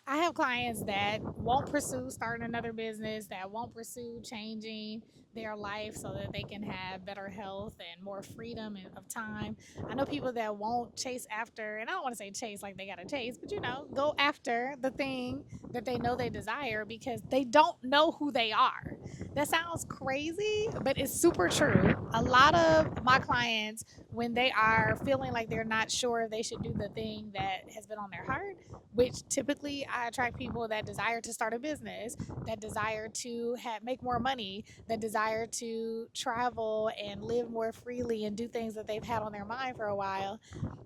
I have clients that won't pursue starting another business, that won't pursue changing their life so that they can have better health and more freedom of time. I know people that won't chase after, and I don't want to say chase like they got to chase, but go after the thing that they know they desire because they don't know who they are. That sounds crazy, but it's super true. A lot of my clients, when they are feeling like they're not sure if they should do the thing that has been on their heart, which typically I attract people that desire to start a business, that desire to make more money, that desire to travel and live more freely and do things that they've had on their mind for a while.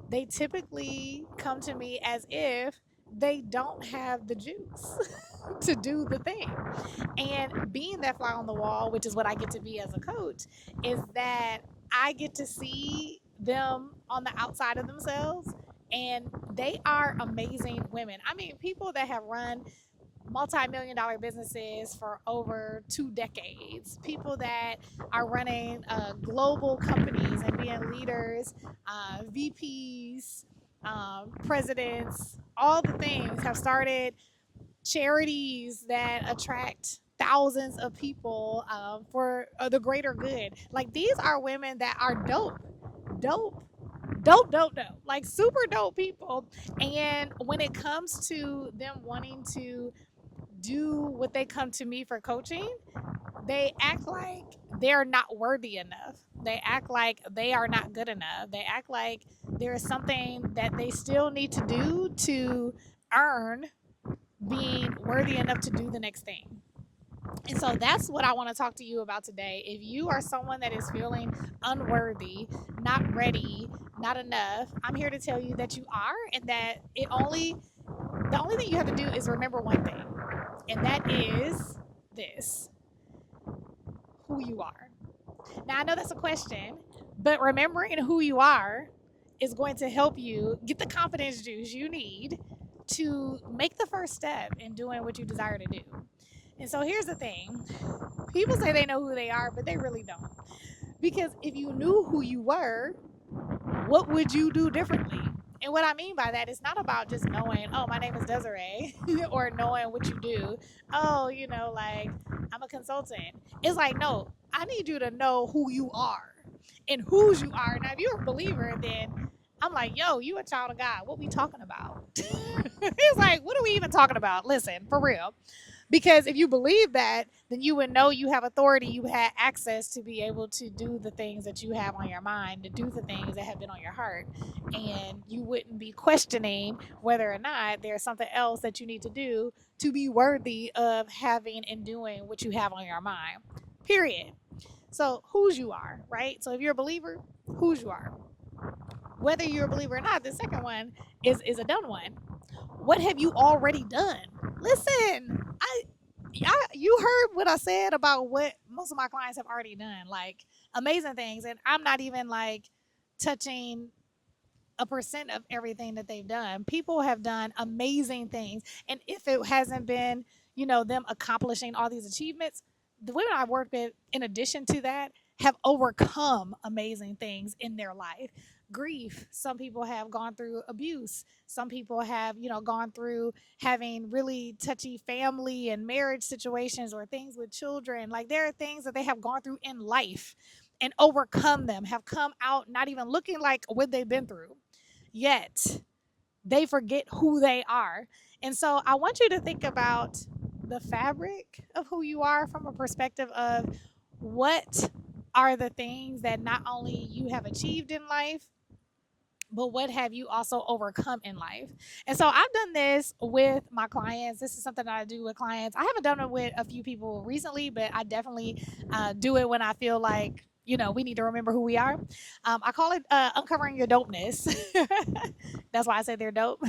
They typically come to me as if they don't have the juice to do the thing. And being that fly on the wall, which is what I get to be as a coach, is that I get to see them on the outside of themselves, and they are amazing women. I mean, people that have run multi-million dollar businesses for over 2 decades, people that are running global companies and being leaders, VPs, presidents, all the things, have started charities that attract thousands of people for the greater good. Like, these are women that are dope, dope, dope, like super dope people. And when it comes to them wanting to do what they come to me for coaching, they act like they're not worthy enough. They act like they are not good enough. They act like there is something that they still need to do to earn being worthy enough to do the next thing. And so that's what I want to talk to you about today. If you are someone that is feeling unworthy, not ready, not enough, I'm here to tell you that you are, and that the only thing you have to do is remember one thing, and that is this: who you are. Now, I know that's a question, but remembering who you are is going to help you get the confidence juice you need to make the first step in doing what you desire to do. And so here's the thing: people say they know who they are, but they really don't. Because if you knew who you were, what would you do differently? And what I mean by that is not about just knowing, oh, my name is Desiree, or knowing what you do. Oh, like, I'm a consultant. It's like, no, I need you to know who you are and whose you are. Now, if you're a believer, then I'm like, yo, you a child of God. What we talking about? It's like, what are we even talking about? Listen, for real. Because if you believe that, then you would know you have authority, you had access to be able to do the things that you have on your mind, to do the things that have been on your heart. And you wouldn't be questioning whether or not there's something else that you need to do to be worthy of having and doing what you have on your mind. Period. So, whose you are, right? So, if you're a believer, whose you are. Whether you're a believer or not, the second one is a done one. What have you already done? Listen, you heard what I said about what most of my clients have already done, like amazing things, and I'm not even like touching a percent of everything that they've done. People have done amazing things, and if it hasn't been, them accomplishing all these achievements, the women I've worked with, in addition to that, have overcome amazing things in their life. Grief. Some people have gone through abuse. Some people have, gone through having really touchy family and marriage situations or things with children. Like, there are things that they have gone through in life and overcome them, have come out not even looking like what they've been through. Yet they forget who they are. And so I want you to think about the fabric of who you are from a perspective of what are the things that not only you have achieved in life, but what have you also overcome in life? And so I've done this with my clients. This is something that I do with clients. I haven't done it with a few people recently, but I definitely do it when I feel like, we need to remember who we are. I call it uncovering your dopeness. That's why I say they're dope.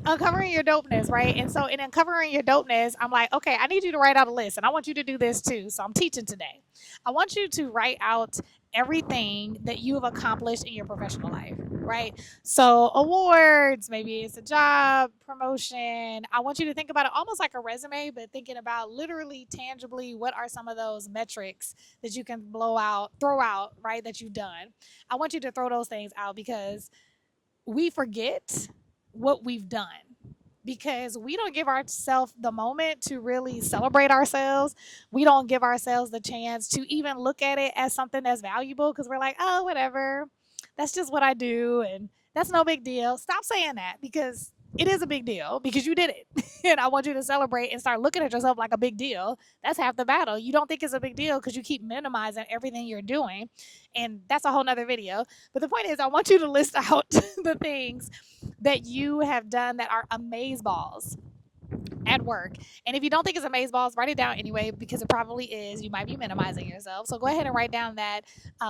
Uncovering your dopeness, right? And so in uncovering your dopeness, I'm like, okay, I need you to write out a list, and I want you to do this too. So I'm teaching today. I want you to write out everything that you have accomplished in your professional life, right? So awards, maybe it's a job, promotion. I want you to think about it almost like a resume, but thinking about literally tangibly what are some of those metrics that you can throw out, right, that you've done. I want you to throw those things out because we forget what we've done. because we don't give ourselves the moment to really celebrate ourselves. We don't give ourselves the chance to even look at it as something that's valuable because we're like, oh, whatever. That's just what I do. And that's no big deal. Stop saying that because it is a big deal because you did it. And I want you to celebrate and start looking at yourself like a big deal. That's half the battle. You don't think it's a big deal because you keep minimizing everything you're doing. And that's a whole nother video. But the point is, I want you to list out the things that you have done that are amaze balls at work. And if you don't think it's amaze balls, write it down anyway because it probably is. You might be minimizing yourself. So go ahead and write down that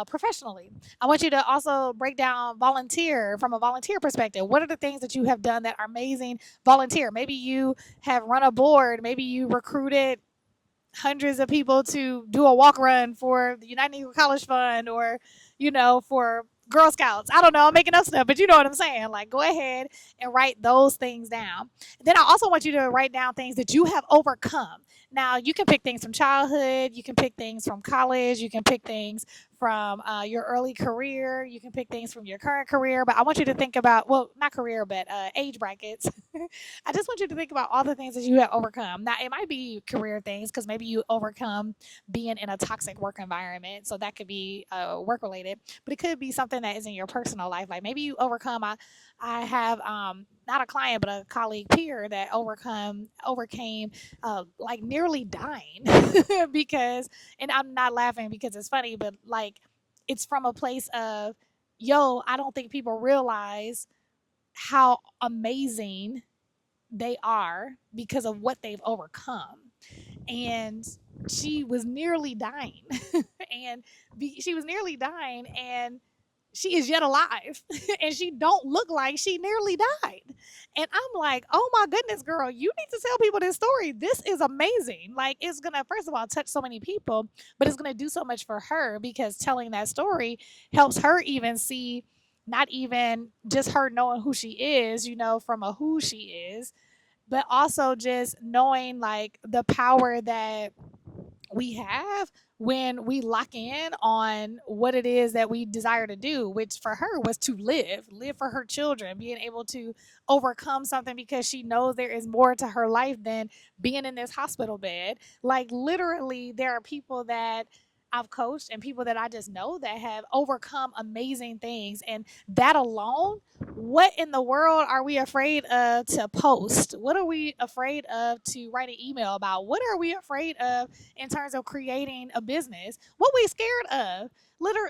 professionally. I want you to also break down volunteer from a volunteer perspective. What are the things that you have done that are amazing volunteer? Maybe you have run a board. Maybe you recruited hundreds of people to do a walk run for the United Negro College Fund or, for Girl Scouts. I don't know, I'm making up stuff, but you know what I'm saying. Like, go ahead and write those things down. Then I also want you to write down things that you have overcome. Now, you can pick things from childhood, you can pick things from college, you can pick things from your early career, you can pick things from your current career, but I want you to think about, well, not career, but age brackets. I just want you to think about all the things that you have overcome. Now, it might be career things because maybe you overcome being in a toxic work environment. So that could be work related, but it could be something that is in your personal life. Like maybe you overcome, I have not a client, but a colleague peer that overcame like nearly dying because, and I'm not laughing because it's funny, but like it's from a place of, yo, I don't think people realize how amazing they are because of what they've overcome. And she was nearly dying. and she was nearly dying and she is yet alive and she don't look like she nearly died. And I'm like, oh my goodness, girl, you need to tell people this story. This is amazing. Like, it's gonna, first of all, touch so many people, but it's gonna do so much for her because telling that story helps her even see, not even just her knowing who she is, from a who she is, but also just knowing like the power that we have when we lock in on what it is that we desire to do, which for her was to live for her children, being able to overcome something because she knows there is more to her life than being in this hospital bed. Like, literally, there are people that I've coached and people that I just know that have overcome amazing things. And that alone, what in the world are we afraid of to post? What are we afraid of to write an email about? What are we afraid of in terms of creating a business? What we scared of?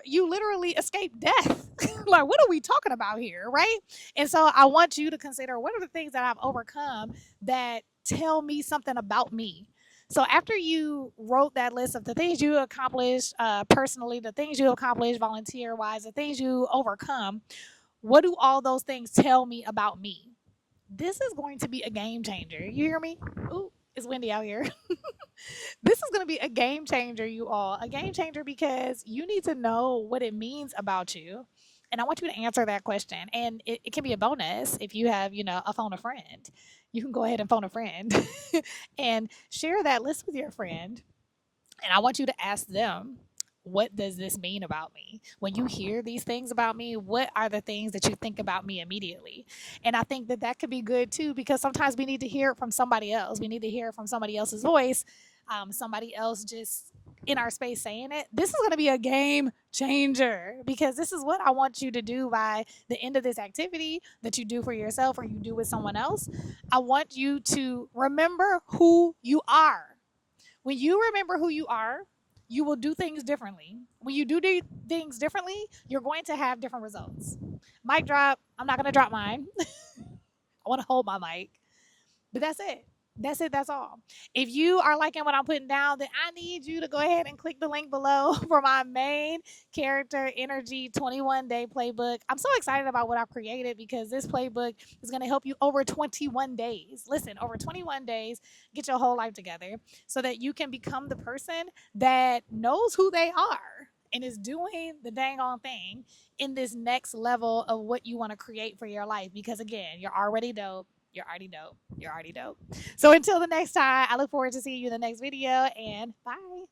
You literally escaped death. Like, what are we talking about here, right? And so I want you to consider, what are the things that I've overcome that tell me something about me? So after you wrote that list of the things you accomplished personally, the things you accomplished volunteer wise, the things you overcome, what do all those things tell me about me? This is going to be a game changer. You hear me? Ooh, it's windy out here. This is going to be a game changer, you all. A game changer because you need to know what it means about you. And I want you to answer that question. And it can be a bonus if you have, a phone a friend. You can go ahead and phone a friend and share that list with your friend. And I want you to ask them, what does this mean about me? When you hear these things about me, what are the things that you think about me immediately? And I think that that could be good too, because sometimes we need to hear it from somebody else. We need to hear it from somebody else's voice, somebody else just in our space saying it. This is going to be a game changer because this is what I want you to do by the end of this activity that you do for yourself or you do with someone else. I want you to remember who you are. When you remember who you are, you will do things differently. When you do things differently, you're going to have different results. Mic drop. I'm not going to drop mine. I want to hold my mic. But that's it. That's it. That's all. If you are liking what I'm putting down, then I need you to go ahead and click the link below for my main character energy 21-day playbook. I'm so excited about what I've created because this playbook is going to help you over 21 days. Listen, over 21 days, get your whole life together so that you can become the person that knows who they are and is doing the dang on thing in this next level of what you want to create for your life. Because again, you're already dope. You're already dope. You're already dope. So until the next time, I look forward to seeing you in the next video, and bye.